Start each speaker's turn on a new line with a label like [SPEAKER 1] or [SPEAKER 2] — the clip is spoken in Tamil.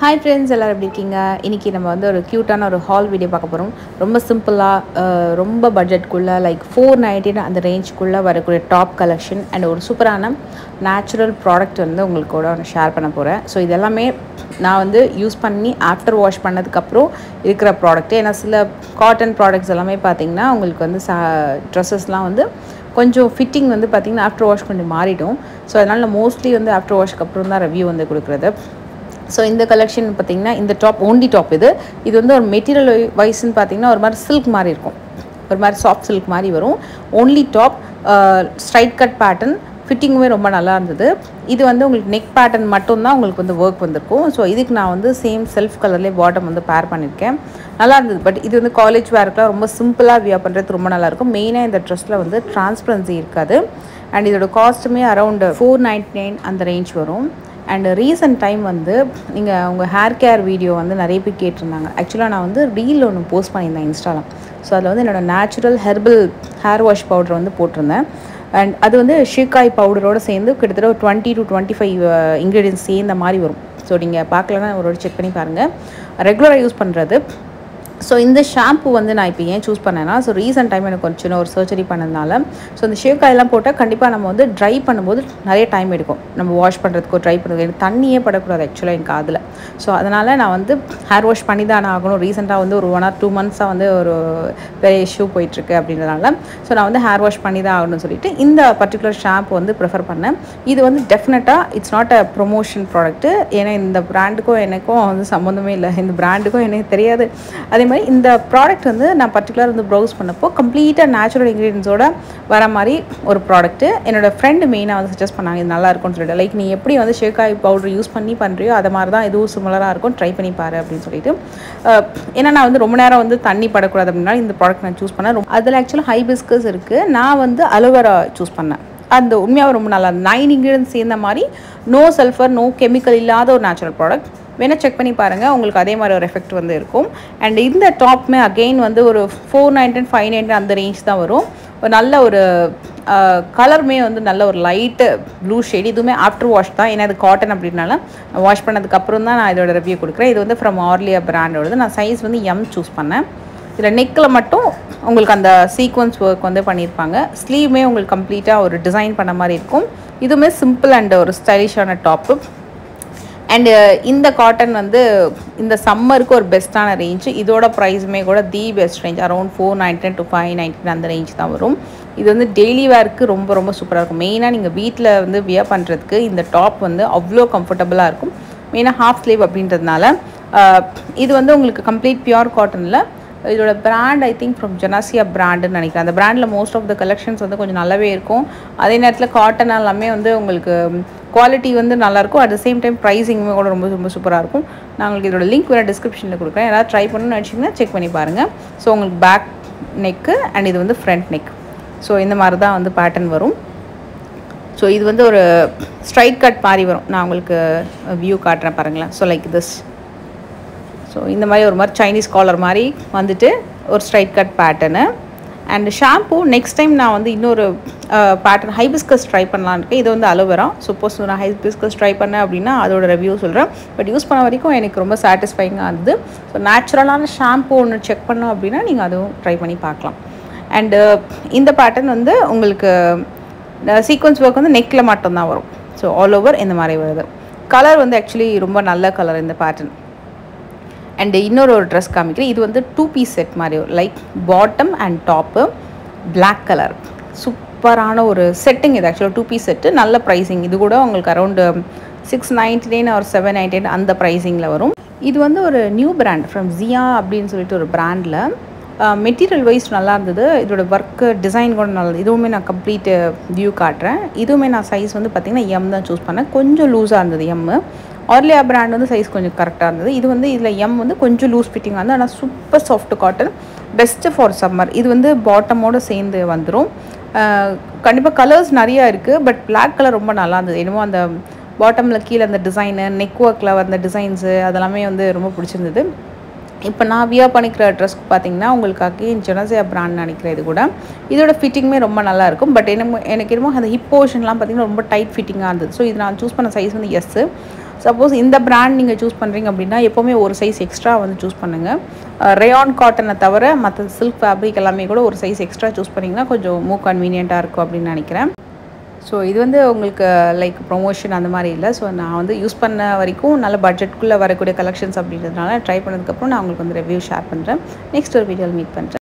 [SPEAKER 1] Hi friends, எல்லாரும் எப்படி இருக்கீங்க? இன்னைக்கு நம்ம வந்து ஒரு கியூட்டான ஒரு ஹால் வீடியோ பார்க்க போகிறோம். ரொம்ப சிம்பிளாக ரொம்ப பட்ஜெட்குள்ளே லைக் 490 அந்த ரேஞ்சுக்குள்ளே வரக்கூடிய டாப் கலெக்ஷன் அண்ட் ஒரு சூப்பரான நேச்சுரல் ப்ராடக்ட் வந்து உங்களுக்கு கூட நான் ஷேர் பண்ண போகிறேன். ஸோ இதெல்லாமே நான் வந்து யூஸ் பண்ணி ஆஃப்டர் வாஷ் பண்ணதுக்கப்புறம் இருக்கிற ப்ராடக்ட்டு. ஏன்னா சில காட்டன் ப்ராடக்ட்ஸ் எல்லாமே பார்த்திங்கன்னா உங்களுக்கு வந்து ட்ரெஸ்ஸஸ்லாம் வந்து கொஞ்சம் ஃபிட்டிங் வந்து பார்த்திங்கன்னா ஆஃப்டர் வாஷ் கொஞ்சம் மாறிடும். ஸோ அதனால் நான் மோஸ்ட்லி வந்து ஆஃப்டர் வாஷ்க்கு அப்புறம் தான் ரிவ்யூ வந்து கொடுக்குறது. ஸோ இந்த கலெக்ஷன் பார்த்திங்கன்னா இந்த டாப் ஓன்லி டாப் இது வந்து ஒரு மெட்டீரியல் வைஸ்ன்னு பார்த்திங்கன்னா ஒரு மாதிரி சில்க் மாதிரி இருக்கும், ஒரு மாதிரி சாஃப்ட் சில்க் மாதிரி வரும். Only top straight cut pattern, ஃபிட்டிங்குமே ரொம்ப நல்லா இருந்தது. இது வந்து உங்களுக்கு நெக் பேட்டர்ன் மட்டும்தான் உங்களுக்கு வந்து ஒர்க் வந்திருக்கும். ஸோ இதுக்கு நான் வந்து சேம் செல்ஃப் கலர்லேயே பாட்டம் வந்து பேர் பண்ணியிருக்கேன், நல்லா இருந்தது. பட் இது வந்து காலேஜ் வேர்க்கெலாம் ரொம்ப சிம்பிளாக வியர் பண்ணுறது ரொம்ப நல்லாயிருக்கும். மெயினாக இந்த ட்ரெஸ்ஸில் வந்து டிரான்ஸ்பரன்சி இருக்காது. அண்ட் இதோட காஸ்ட்டுமே அரௌண்ட் 499 அந்த ரேஞ்ச் வரும். அண்ட் ரீசன்ட் டைம் வந்து நீங்கள் உங்கள் ஹேர் கேர் வீடியோ வந்து நிறைய பேர் கேட்டிருந்தாங்க. ஆக்சுவலாக நான் வந்து ரீல் ஒன்று போஸ்ட் பண்ணியிருந்தேன் இன்ஸ்டாவில். ஸோ அதில் வந்து என்னோடய natural herbal hair wash powder வந்து போட்டிருந்தேன். அண்ட் அது வந்து ஷீக்காய் பவுடரோடு சேர்ந்து கிட்டத்தட்ட ஒரு 20 to 25 இன்க்ரீடியன்ஸ் சேர்ந்த மாதிரி வரும். ஸோ நீங்கள் பார்க்கலன்னா ஒரு செக் பண்ணி பாருங்கள். ரெகுலராக யூஸ் பண்ணுறது. ஸோ இந்த ஷாம்பு வந்து நான் இப்போ ஏன் சூஸ் பண்ணேன்னா, ஸோ ரீசெண்ட் டைம் எனக்கு கொஞ்சம் சின்ன ஒரு சர்ஜரி பண்ணதுனால ஸோ இந்த ஷேக்காயெல்லாம் போட்டால் கண்டிப்பாக நம்ம வந்து ட்ரை பண்ணும்போது நிறைய டைம் எடுக்கும். நம்ம வாஷ் பண்ணுறதுக்கோ ட்ரை பண்ணுறதுக்கு எனக்கு தண்ணியே படக்கூடாது ஆக்சுவலாக எனக்கு அதில். ஸோ அதனால் நான் வந்து ஹேர் வாஷ் பண்ணி தான் ஆகணும். ரீசெண்டாக வந்து ஒரு 1 or 2 months வந்து ஒரு பெரிய இஷ்யூ போயிட்டுருக்கு அப்படின்றதுனால ஸோ நான் வந்து ஹேர் வாஷ் பண்ணி தான் ஆகணும்னு சொல்லிட்டு இந்த பர்டிகுலர் ஷாம்பு வந்து ப்ரிஃபர் பண்ணேன். இது வந்து டெஃபினட்டாக it's not a promotion product. ஏன்னா இந்த பிராண்டுக்கும் எனக்கும் வந்து சம்மந்தமே இல்லை, இந்த பிராண்டுக்கும் எனக்கு தெரியாது. அதே மாதிரி இந்த ப்ராடக்ட் வந்து நான் பர்டிகுலர் வந்து ப்ரௌஸ் பண்ணப்போ கம்ப்ளீட்டாக நேச்சுரல் இன்க்ரீடியன்ஸோட வர மாதிரி ஒரு ப்ராடக்ட்டு. என்னோடய ஃப்ரெண்டு மெயினாக வந்து சஜஸ்ட் பண்ணாங்க இது நல்லா இருக்கும்னு சொல்லிட்டு. லைக் நீ எப்படி வந்து ஷேக்காய் பவுடர் யூஸ் பண்ணி பண்ணுறியோ அது மாதிரி தான் இதுவும் சிமிலராக இருக்கும், ட்ரை பண்ணி பாரு அப்படின்னு சொல்லிட்டு. ஏன்னா நான் வந்து ரொம்ப நேரம் வந்து தண்ணி படக்கூடாது அப்படின்னா இந்த ப்ராடக்ட் நான் சூஸ் பண்ணேன். அதில் ஆக்சுவலாக ஹைபிஸ்கஸ் இருக்குது, நான் வந்து அலோவேரா சூஸ் பண்ணேன். அந்த உண்மையாக ரொம்ப நல்லா 9 இன்க்ரீடியன்ஸ் சேர்ந்த மாதிரி நோ சல்ஃபர் நோ கெமிக்கல் இல்லாத ஒரு நேச்சுரல் ப்ராடக்ட். வேணால் செக் பண்ணி பாருங்கள், உங்களுக்கு அதே மாதிரி ஒரு எஃபெக்ட் வந்து இருக்கும். அண்ட் இந்த டாப்மே அகெயின் வந்து ஒரு 490 590 அந்த ரேஞ்ச் தான் வரும். ஒரு நல்ல ஒரு கலருமே வந்து நல்ல ஒரு லைட்டு ப்ளூ ஷேட். இதுவுமே ஆஃப்டர் வாஷ் தான், ஏன்னா அது காட்டன் அப்படின்னால வாஷ் பண்ணதுக்கப்புறம் தான் நான் இதோட ரிவ்யூ கொடுக்குறேன். இது வந்து ஃப்ரம் ஆர்லியா பிராண்டோடது. நான் சைஸ் வந்து எம் சூஸ் பண்ணேன். இதில் நெக்கில் மட்டும் உங்களுக்கு அந்த சீக்வன்ஸ் ஒர்க் வந்து பண்ணியிருப்பாங்க. ஸ்லீவுமே உங்களுக்கு கம்ப்ளீட்டாக ஒரு டிசைன் பண்ண மாதிரி இருக்கும். இதுவுமே சிம்பிள் அண்ட் ஒரு ஸ்டைலிஷான டாப்பு. அண்டு இந்த காட்டன் வந்து இந்த சம்மருக்கு ஒரு பெஸ்ட்டான ரேஞ்சு. இதோட ப்ரைஸுமே கூட the best range, around 490 to 590 அந்த ரேஞ்ச் தான் வரும். இது வந்து டெய்லி வேர்க்கு ரொம்ப ரொம்ப சூப்பராக இருக்கும். மெயினாக நீங்கள் வீட்டில் வந்து வியர் பண்ணுறதுக்கு இந்த டாப் வந்து அவ்வளோ கம்ஃபர்டபுளாக இருக்கும். மெயினாக ஹாஃப் ஸ்லீவ் அப்படின்றதுனால இது வந்து உங்களுக்கு கம்ப்ளீட் பியூர் காட்டனில். இதோட பிராண்ட் ஐ திங்க் ஃப்ரம் ஜெனாசியா பிராண்டுன்னு நினைக்கிறேன். அந்த பிராண்டில் மோஸ்ட் ஆஃப் த கலெக்ஷன்ஸ் வந்து கொஞ்சம் நல்லாவே இருக்கும். அதே நேரத்தில் காட்டன் எல்லாமே வந்து உங்களுக்கு குவாலிட்டி வந்து நல்லாயிருக்கும். அட் த சேம் டைம் ப்ரைஸிங்குமே கூட ரொம்ப ரொம்ப சூப்பராக இருக்கும். நான் உங்களுக்கு இதோட லிங்க் வேறு டிஸ்கிரிப்ஷனில் கொடுக்குறேன். யாராவது ட்ரை பண்ணணும்னு நினச்சிங்கன்னா செக் பண்ணி பாருங்கள். ஸோ உங்களுக்கு பேக் நெக்கு அண்ட் இது வந்து ஃப்ரண்ட் நெக். ஸோ இந்த மாதிரி தான் வந்து பேட்டர்ன் வரும். ஸோ இது வந்து ஒரு ஸ்ட்ரைட் கட் மாதிரி வரும். நான் உங்களுக்கு வியூ காட்டுறேன் பாருங்களேன். So like this. ஸோ இந்த மாதிரி ஒரு மாதிரி சைனீஸ் காலர் மாதிரி வந்துட்டு ஒரு straight cut pattern. And shampoo next time நான் வந்து இன்னொரு பேட்டர்ன் ஹைபிஸ்கஸ் ட்ரை பண்ணலான்னு இருக்கேன். இது வந்து அலோவேரா. சப்போஸ் நான் ஹைபிஸ்கஸ் ட்ரை பண்ணேன் அப்படின்னா அதோட ரிவ்யூ சொல்கிறேன். பட் யூஸ் பண்ண வரைக்கும் எனக்கு ரொம்ப சாட்டிஸ்ஃபைங்காக இருந்தது. ஸோ நேச்சுரலான ஷாம்பூ ஒன்று செக் பண்ணோம் அப்படின்னா நீங்கள் அதுவும் ட்ரை பண்ணி பார்க்கலாம். அண்டு இந்த பேட்டர்ன் வந்து உங்களுக்கு சீக்வன்ஸ் ஒர்க் வந்து நெக்கில் மட்டும்தான் வரும். ஸோ ஆல் ஓவர் இந்த மாதிரி வருது. கலர் வந்து ஆக்சுவலி ரொம்ப நல்ல கலர் இந்த பேட்டர்ன். அண்டு இன்னொரு ட்ரெஸ் காமிக்கிறேன். இது வந்து 2 பீஸ் செட் மாதிரி like bottom and top black colour. சூப்பரான ஒரு செட்டிங் இது. ஆக்சுவலாக 2 பீஸ் செட்டு, நல்ல ப்ரைஸிங். இது கூட உங்களுக்கு அரௌண்டு 699 or 799 அந்த ப்ரைஸிங்கில் வரும். இது வந்து ஒரு நியூ பிராண்ட் ஃப்ரம் ஜியா அப்படின்னு சொல்லிட்டு ஒரு பிராண்டில். மெட்டீரியல் வைஸ் நல்லா இருந்தது. இதோட ஒர்க்கு டிசைன் கூட நல்லது. இதுவுமே நான் கம்ப்ளீட் வியூ காட்டுறேன். இதுவுமே நான் சைஸ் வந்து பார்த்திங்கன்னா எம் தான் சூஸ் பண்ணேன். கொஞ்சம் லூஸாக இருந்தது எம்மு. ஆர்லியா பிராண்ட் வந்து சைஸ் கொஞ்சம் கரெக்டாக இருந்தது. இது வந்து இதில் எம் வந்து கொஞ்சம் லூஸ் ஃபிட்டிங்காக இருந்தது. ஆனால் super soft cotton, best for summer. இது வந்து பாட்டமோடு சேர்ந்து வந்துடும். கண்டிப்பாக கலர்ஸ் நிறையா இருக்குது. பட் பிளாக் கலர் ரொம்ப நல்லா இருந்தது. என்னமோ அந்த பாட்டமில் கீழே அந்த டிசைனு நெக் ஒர்க்கில் வந்த டிசைன்ஸு அதெல்லாமே வந்து ரொம்ப பிடிச்சிருந்தது. இப்போ நான் வியர் பண்ணிக்கிற ட்ரெஸ்க்கு பார்த்தீங்கன்னா உங்களுக்கு அகெயின் ஜெனாசியா பிராண்ட் நினைக்கிறேன். இது கூட இதோட ஃபிட்டிங்குமே ரொம்ப நல்லாயிருக்கும். பட் எனக்கு என்னமோ அந்த ஹிப் போர்ஷன்லாம் பார்த்திங்கன்னா ரொம்ப டைட் ஃபிட்டிங்காக இருந்தது. ஸோ இது நான் சூஸ் பண்ண சைஸ் வந்து எஸ்ஸு. சப்போஸ் இந்த பிராண்ட் நீங்கள் சூஸ் பண்ணுறீங்க அப்படின்னா எப்போவுமே ஒரு சைஸ் எக்ஸ்ட்ரா வந்து சூஸ் பண்ணுங்கள். ரேயான் காட்டனை தவிர மற்ற சில்க் ஃபேப்ரிக் எல்லாமே கூட ஒரு சைஸ் எக்ஸ்ட்ரா சூஸ் பண்ணிங்கன்னா கொஞ்சம் மோர் கன்வீனியண்ட்டாக இருக்கும் அப்படின்னு நினைக்கிறேன். ஸோ இது வந்து உங்களுக்கு லைக் ப்ரொமோஷன் அந்த மாதிரி இல்லை. ஸோ நான் வந்து யூஸ் பண்ண வரைக்கும் நல்ல பட்ஜெட்குள்ளே வரக்கூடிய கலெக்ஷன்ஸ் அப்படின்றதுனால ட்ரை பண்ணதுக்கப்புறம் நான் உங்களுக்கு வந்து ரிவ்யூ ஷேர் பண்ணுறேன். நெக்ஸ்ட் ஒரு வீடியோவில் மீட் பண்ணுறேன்.